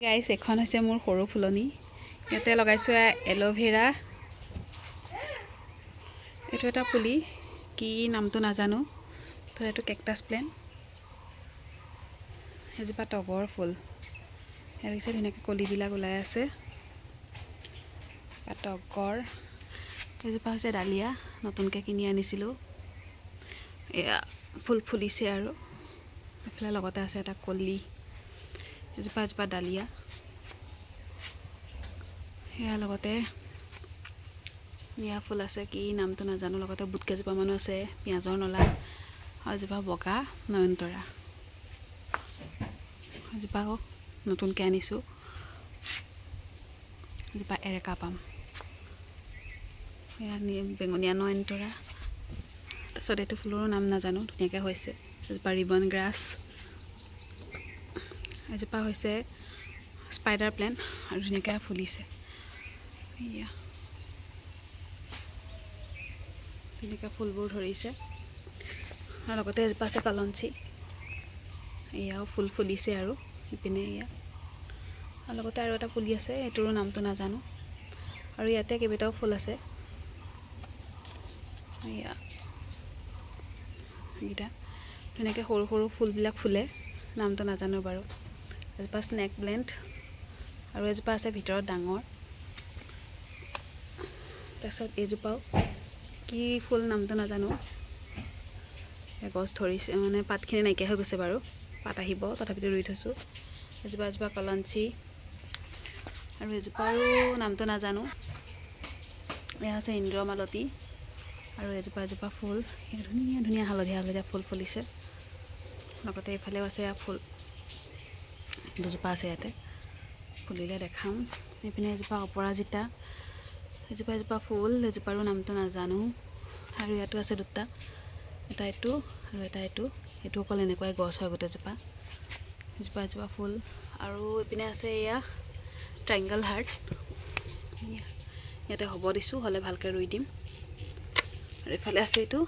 গাইছ এখন হৈছে মোৰ সৰু ফুলনি ইয়াতে লগাইছো এলোভেৰা এটো এটা পুলি কি নামটো নাজানো তো এটো কেকটাস প্ল্যান্ট এজোপা টগৰ ফুল এৰ হৈছে ধুনীয়াকৈ কলিবিলাক ওলাই আছে টগৰ এজোপা হৈছে ডালিয়া নতুনকৈ কিনি আনিছিলো এয়া ফুল ফুলিছে আৰু এফালে লগতে আছে এটা কলি এজোপা ডালিয়া এয়া লগতে মিয়া ফুল আছে কি নামটো নাজানো লগতে বুটকেজোপা মানু আছে পিয়াজৰ নলা এজোপা বগা নয়নতৰা এজোপা নতুনকৈ আনিছো এজোপা এৰেকা পাম এয়া বেঙুনীয়া নয়নতৰা তাৰপিছত এইটো ফুলৰ নাম নাজানো ধুনীয়াকৈ হৈছে এজোপা ৰিবন গ্ৰাছ এজোপা হৈছে স্পাইডাৰ প্ল্যান্ট আৰু ধুনীয়াকৈ ফুলিছে এয়া ধুনীয়াকৈ ফুলবোৰ ধৰিছে আৰু লগতে এজোপা আছে কলঞ্চি এয়াও ফুল ফুলিছে আৰু ইপিনে এয়া আৰু লগতে আৰু এটা পুলি আছে এইটোৰ নামটো নাজানো আৰু ইয়াতে কেইবাটাও ফুল আছে এয়া এইটা ধুনীয়াকৈ সৰু সৰু ফুলবিলাক ফুলে নামটো নাজানো বাৰু এজোপা স্নেক প্ল্যান্ট আৰু এজোপা আছে ভিতৰত ডাঙৰ তাৰপিছত এইজোপাও কি ফুল নামটো নাজানো গছ ধৰিছে মানে পাতখিনি নাইকিয়া হৈ গৈছে বাৰু পাত আহিব তথাপিতো ৰুই থৈছো এজোপা কলঞ্চি আৰু এজোপাৰো নামটো নাজানো এয়া আছে ইন্দ্ৰমালতী আৰু এজোপা ফুল ধুনীয়া ধুনীয়া হালধীয়া ফুল ফুলিছে লগতে এইফালেও আছে ফুল দুজোপা আছে ইয়াতে ফুলিলে দেখাম এইপিনে এজোপা অপৰাজিতা এজোপা ফুল এজোপাৰো নামটো নাজানো আৰু ইয়াতো আছে দুটা এটা এইটো আৰু এটা এইটো অকল এনেকুৱাই গছ হয় গোটেইজোপা এজোপা ফুল আৰু এইপিনে আছে এয়া ট্ৰাইংগল হাৰ্ট ইয়াতে হ'ব দিছোঁ হ'লে ভালকৈ ৰুই দিম আৰু এইফালে আছে এইটো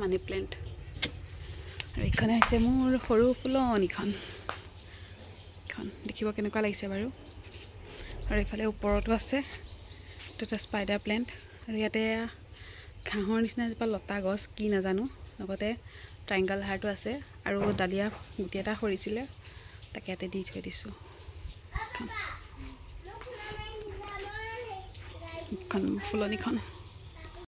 মানি প্লেণ্ট আৰু এইখন হৈছে মোৰ সৰু ফুলনিখন এখন দেখিব কেনেকুৱা লাগিছে বাৰু আৰু এইফালে ওপৰতো আছে এইটো এটা স্পাইডাৰ প্লেণ্ট আৰু ইয়াতে ঘাঁহৰ নিচিনা এজোপা লতা গছ কি নাজানো লগতে ট্ৰাইংগল হাৰ্টো আছে আৰু ডালিয়া গুটি এটা সৰিছিলে তাকে ইয়াতে দি থৈ দিছোঁ ফুলনিখন